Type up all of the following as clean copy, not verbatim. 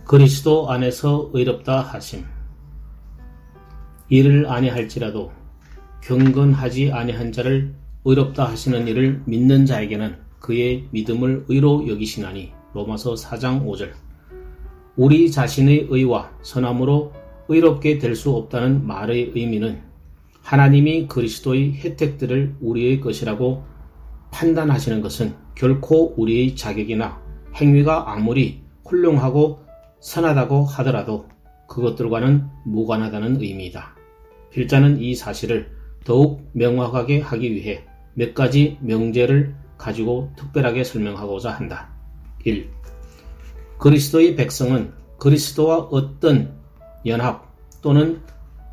그리스도 안에서 의롭다 하심. 이를 아니할지라도 경건하지 아니한 자를 의롭다 하시는 이를 믿는 자에게는 그의 믿음을 의로 여기시나니. 로마서 4장 5절. 우리 자신의 의와 선함으로 의롭게 될 수 없다는 말의 의미는 하나님이 그리스도의 혜택들을 우리의 것이라고 판단하시는 것은 결코 우리의 자격이나 행위가 아무리 훌륭하고 선하다고 하더라도 그것들과는 무관하다는 의미이다. 필자는 이 사실을 더욱 명확하게 하기 위해 몇 가지 명제를 가지고 특별하게 설명하고자 한다. 1. 그리스도의 백성은 그리스도와 어떤 연합 또는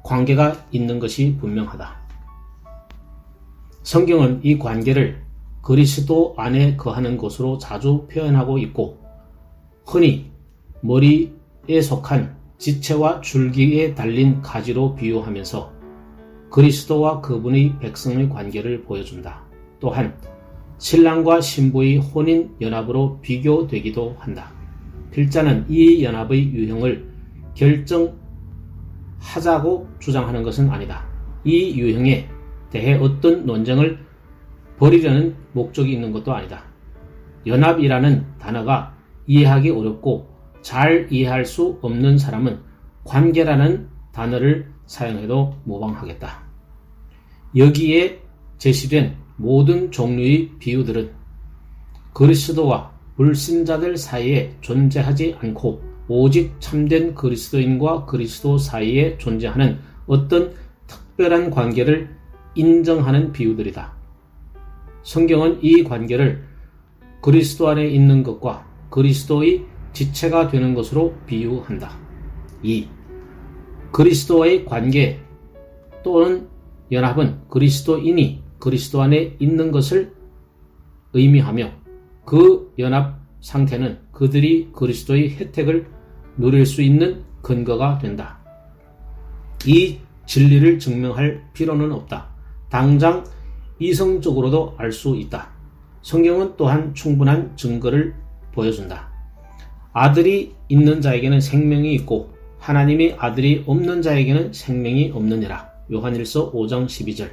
관계가 있는 것이 분명하다. 성경은 이 관계를 그리스도 안에 거하는 것으로 자주 표현하고 있고, 흔히 머리에 속한 지체와 줄기에 달린 가지로 비유하면서 그리스도와 그분의 백성의 관계를 보여준다. 또한 신랑과 신부의 혼인 연합으로 비교되기도 한다. 필자는 이 연합의 유형을 결정하자고 주장하는 것은 아니다. 이 유형에 대해 어떤 논쟁을 벌이려는 목적이 있는 것도 아니다. 연합이라는 단어가 이해하기 어렵고 잘 이해할 수 없는 사람은 관계라는 단어를 사용해도 모방하겠다. 여기에 제시된 모든 종류의 비유들은 그리스도와 불신자들 사이에 존재하지 않고 오직 참된 그리스도인과 그리스도 사이에 존재하는 어떤 특별한 관계를 인정하는 비유들이다. 성경은 이 관계를 그리스도 안에 있는 것과 그리스도의 지체가 되는 것으로 비유한다. 2. 그리스도와의 관계 또는 연합은 그리스도인이 그리스도 안에 있는 것을 의미하며 그 연합 상태는 그들이 그리스도의 혜택을 누릴 수 있는 근거가 된다. 이 진리를 증명할 필요는 없다. 당장 이성적으로도 알 수 있다. 성경은 또한 충분한 증거를 보여준다. 아들이 있는 자에게는 생명이 있고 하나님의 아들이 없는 자에게는 생명이 없느니라. 요한일서 5장 12절.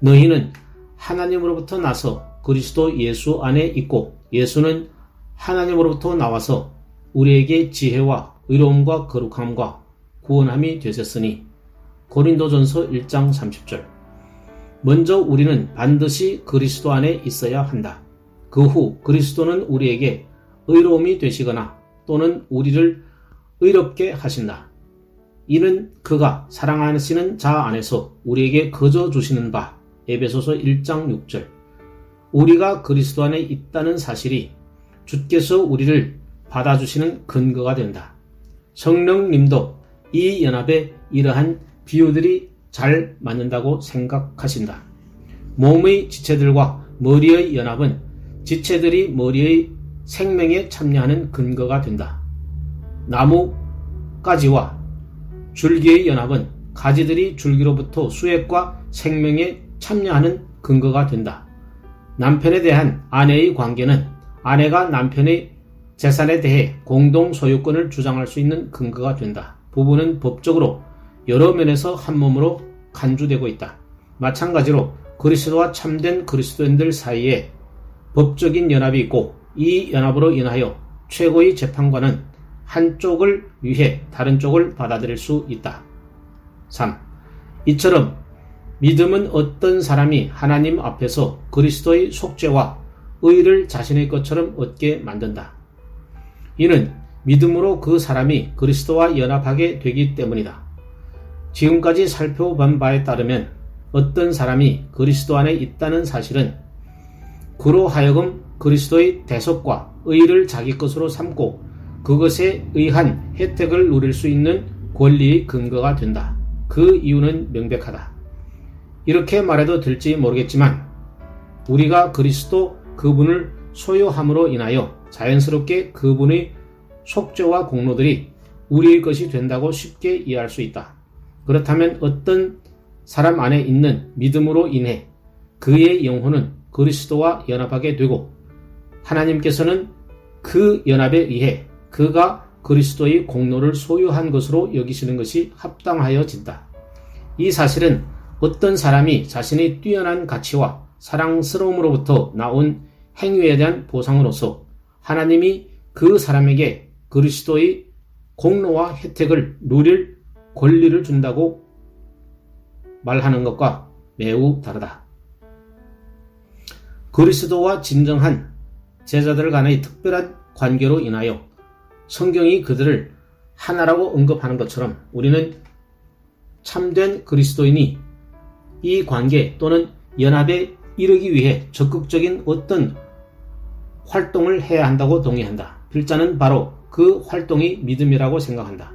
너희는 하나님으로부터 나서 그리스도 예수 안에 있고 예수는 하나님으로부터 나와서 우리에게 지혜와 의로움과 거룩함과 구원함이 되셨으니. 고린도전서 1장 30절. 먼저 우리는 반드시 그리스도 안에 있어야 한다. 그 후 그리스도는 우리에게 의로움이 되시거나 또는 우리를 의롭게 하신다. 이는 그가 사랑하시는 자 안에서 우리에게 거저 주시는 바. 에베소서 1장 6절. 우리가 그리스도 안에 있다는 사실이 주께서 우리를 받아주시는 근거가 된다. 성령님도 이 연합에 이러한 비유들이 잘 맞는다고 생각하신다. 몸의 지체들과 머리의 연합은 지체들이 머리의 생명에 참여하는 근거가 된다. 나무 가지와 줄기의 연합은 가지들이 줄기로부터 수액과 생명에 참여하는 근거가 된다. 남편에 대한 아내의 관계는 아내가 남편의 재산에 대해 공동 소유권을 주장할 수 있는 근거가 된다. 부부는 법적으로 여러 면에서 한 몸으로 간주되고 있다. 마찬가지로 그리스도와 참된 그리스도인들 사이에 법적인 연합이 있고 이 연합으로 인하여 최고의 재판관은 한쪽을 위해 다른 쪽을 받아들일 수 있다. 3. 이처럼 믿음은 어떤 사람이 하나님 앞에서 그리스도의 속죄와 의를 자신의 것처럼 얻게 만든다. 이는 믿음으로 그 사람이 그리스도와 연합하게 되기 때문이다. 지금까지 살펴본 바에 따르면 어떤 사람이 그리스도 안에 있다는 사실은 그로 하여금 그리스도의 대속과 의를 자기 것으로 삼고 그것에 의한 혜택을 누릴 수 있는 권리의 근거가 된다. 그 이유는 명백하다. 이렇게 말해도 될지 모르겠지만 우리가 그리스도 그분을 소유함으로 인하여 자연스럽게 그분의 속죄와 공로들이 우리의 것이 된다고 쉽게 이해할 수 있다. 그렇다면 어떤 사람 안에 있는 믿음으로 인해 그의 영혼은 그리스도와 연합하게 되고 하나님께서는 그 연합에 의해 그가 그리스도의 공로를 소유한 것으로 여기시는 것이 합당하여진다. 이 사실은 어떤 사람이 자신의 뛰어난 가치와 사랑스러움으로부터 나온 행위에 대한 보상으로서 하나님이 그 사람에게 그리스도의 공로와 혜택을 누릴 권리를 준다고 말하는 것과 매우 다르다. 그리스도와 진정한 제자들 간의 특별한 관계로 인하여 성경이 그들을 하나라고 언급하는 것처럼 우리는 참된 그리스도인이 이 관계 또는 연합에 이르기 위해 적극적인 어떤 활동을 해야 한다고 동의한다. 필자는 바로 그 활동이 믿음이라고 생각한다.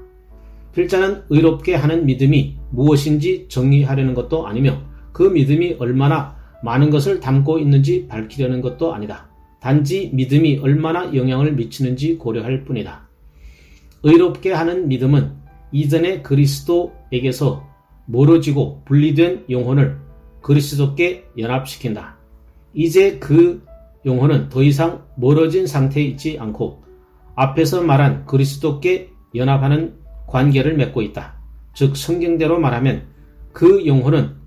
필자는 의롭게 하는 믿음이 무엇인지 정의하려는 것도 아니며 그 믿음이 얼마나 많은 것을 담고 있는지 밝히려는 것도 아니다. 단지 믿음이 얼마나 영향을 미치는지 고려할 뿐이다. 의롭게 하는 믿음은 이전의 그리스도에게서 멀어지고 분리된 영혼을 그리스도께 연합시킨다. 이제 그 영혼은 더 이상 멀어진 상태에 있지 않고 앞에서 말한 그리스도께 연합하는 관계를 맺고 있다. 즉 성경대로 말하면 그 영혼은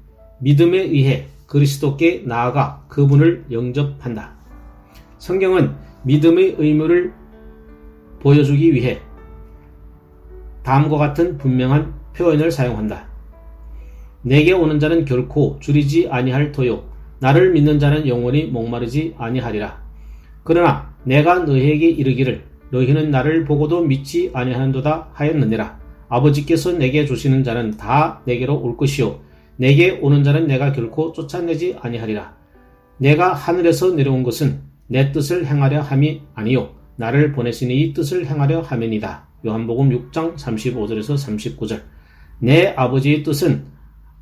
믿음에 의해 그리스도께 나아가 그분을 영접한다. 성경은 믿음의 의무를 보여주기 위해 다음과 같은 분명한 표현을 사용한다. 내게 오는 자는 결코 줄이지 아니할 터요 나를 믿는 자는 영원히 목마르지 아니하리라. 그러나 내가 너희에게 이르기를 너희는 나를 보고도 믿지 아니하는도다 하였느니라. 아버지께서 내게 주시는 자는 다 내게로 올 것이요 내게 오는 자는 내가 결코 쫓아내지 아니하리라. 내가 하늘에서 내려온 것은 내 뜻을 행하려 함이 아니요 나를 보내신 이 뜻을 행하려 함이니이다. 요한복음 6장 35절에서 39절. 내 아버지의 뜻은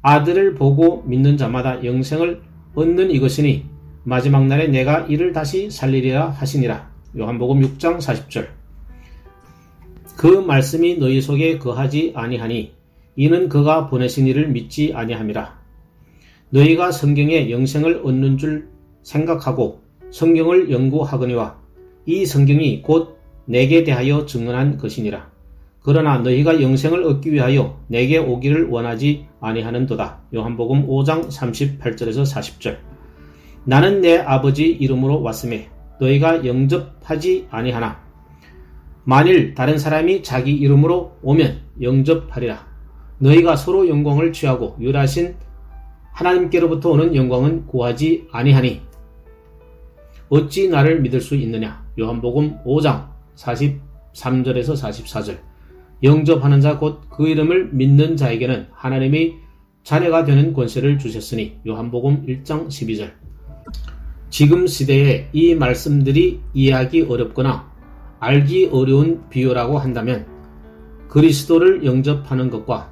아들을 보고 믿는 자마다 영생을 얻는 이것이니 마지막 날에 내가 이를 다시 살리리라 하시니라. 요한복음 6장 40절. 그 말씀이 너희 속에 거하지 아니하니 이는 그가 보내신 이를 믿지 아니함이라. 너희가 성경에 영생을 얻는 줄 생각하고 성경을 연구하거니와 이 성경이 곧 내게 대하여 증언한 것이니라. 그러나 너희가 영생을 얻기 위하여 내게 오기를 원하지 아니하는도다. 요한복음 5장 38절에서 40절. 나는 내 아버지 이름으로 왔음에 너희가 영접하지 아니하나 만일 다른 사람이 자기 이름으로 오면 영접하리라. 너희가 서로 영광을 취하고 유일하신 하나님께로부터 오는 영광은 구하지 아니하니 어찌 나를 믿을 수 있느냐. 요한복음 5장 43절에서 44절. 영접하는 자 곧 그 이름을 믿는 자에게는 하나님의 자녀가 되는 권세를 주셨으니 요한복음 1장 12절. 지금 시대에 이 말씀들이 이해하기 어렵거나 알기 어려운 비유라고 한다면 그리스도를 영접하는 것과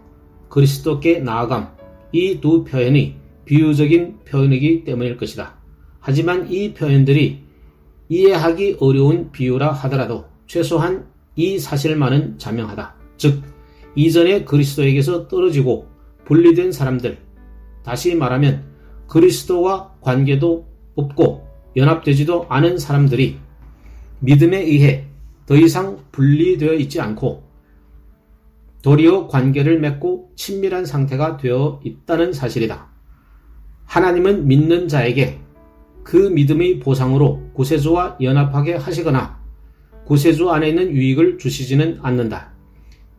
그리스도께 나아감 이 두 표현이 비유적인 표현이기 때문일 것이다. 하지만 이 표현들이 이해하기 어려운 비유라 하더라도 최소한 이 사실만은 자명하다. 즉 이전에 그리스도에게서 떨어지고 분리된 사람들, 다시 말하면 그리스도와 관계도 없고 연합되지도 않은 사람들이 믿음에 의해 더 이상 분리되어 있지 않고 도리어 관계를 맺고 친밀한 상태가 되어 있다는 사실이다. 하나님은 믿는 자에게 그 믿음의 보상으로 구세주와 연합하게 하시거나 구세주 안에 있는 유익을 주시지는 않는다.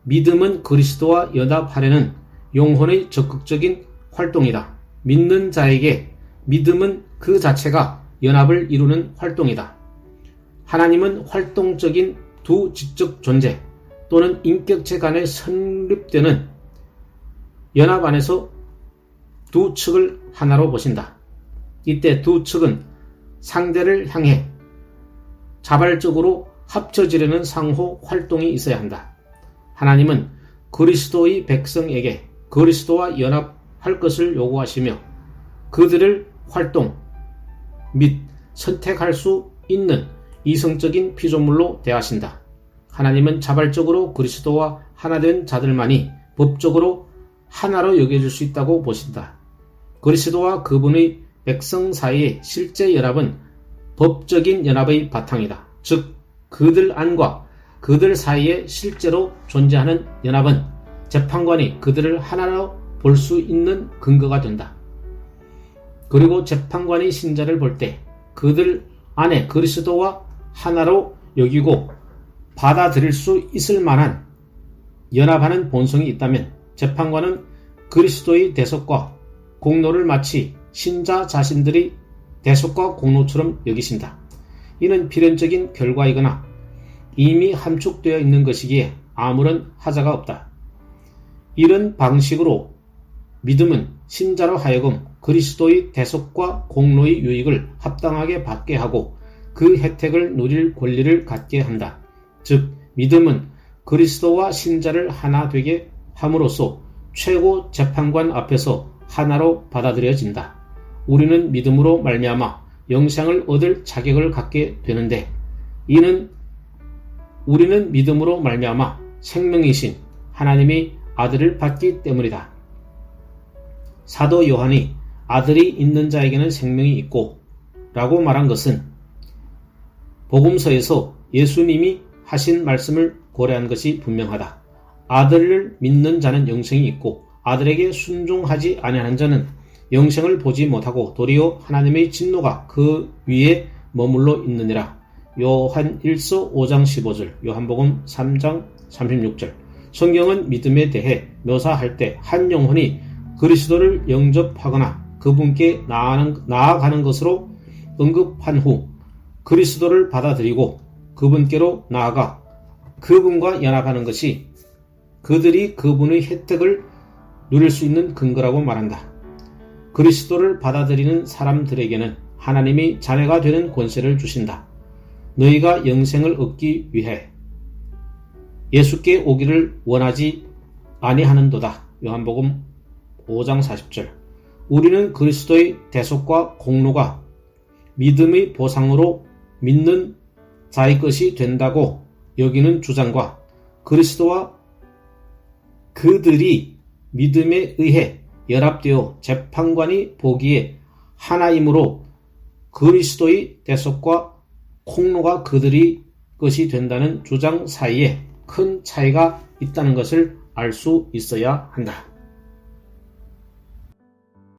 믿음은 그리스도와 연합하려는 영혼의 적극적인 활동이다. 믿는 자에게 믿음은 그 자체가 연합을 이루는 활동이다. 하나님은 활동적인 두 지적 존재 또는 인격체 간에 성립되는 연합 안에서 두 측을 하나로 보신다. 이때 두 측은 상대를 향해 자발적으로 합쳐지려는 상호 활동이 있어야 한다. 하나님은 그리스도의 백성에게 그리스도와 연합할 것을 요구하시며 그들을 활동 및 선택할 수 있는 이성적인 피조물로 대하신다. 하나님은 자발적으로 그리스도와 하나된 자들만이 법적으로 하나로 여겨질 수 있다고 보신다. 그리스도와 그분의 백성 사이의 실제 연합은 법적인 연합의 바탕이다. 즉 그들 안과 그들 사이에 실제로 존재하는 연합은 재판관이 그들을 하나로 볼 수 있는 근거가 된다. 그리고 재판관이 신자를 볼 때 그들 안에 그리스도와 하나로 여기고 받아들일 수 있을 만한 연합하는 본성이 있다면 재판관은 그리스도의 대속과 공로를 마치 신자 자신들이 대속과 공로처럼 여기신다. 이는 필연적인 결과이거나 이미 함축되어 있는 것이기에 아무런 하자가 없다. 이런 방식으로 믿음은 신자로 하여금 그리스도의 대속과 공로의 유익을 합당하게 받게 하고 그 혜택을 누릴 권리를 갖게 한다. 즉 믿음은 그리스도와 신자를 하나 되게 함으로써 최고 재판관 앞에서 하나로 받아들여진다. 우리는 믿음으로 말미암아 영생을 얻을 자격을 갖게 되는데 이는 우리는 믿음으로 말미암아 생명이신 하나님의 아들을 받기 때문이다. 사도 요한이 아들이 있는 자에게는 생명이 있고 라고 말한 것은 복음서에서 예수님이 하신 말씀을 고려한 것이 분명하다. 아들을 믿는 자는 영생이 있고 아들에게 순종하지 아니하는 자는 영생을 보지 못하고 도리어 하나님의 진노가 그 위에 머물러 있느니라. 요한 1서 5장 15절, 요한복음 3장 36절. 성경은 믿음에 대해 묘사할 때 한 영혼이 그리스도를 영접하거나 그분께 나아가는 것으로 언급한 후 그리스도를 받아들이고 그분께로 나아가 그분과 연합하는 것이 그들이 그분의 혜택을 누릴 수 있는 근거라고 말한다. 그리스도를 받아들이는 사람들에게는 하나님이 자녀가 되는 권세를 주신다. 너희가 영생을 얻기 위해 예수께 오기를 원하지 아니하는도다. 요한복음 5장 40절. 우리는 그리스도의 대속과 공로가 믿음의 보상으로 믿는 자의 것이 된다고 여기는 주장과 그리스도와 그들이 믿음에 의해 연합되어 재판관이 보기에 하나이므로 그리스도의 대속과 공로가 그들의 것이 된다는 주장 사이에 큰 차이가 있다는 것을 알 수 있어야 한다.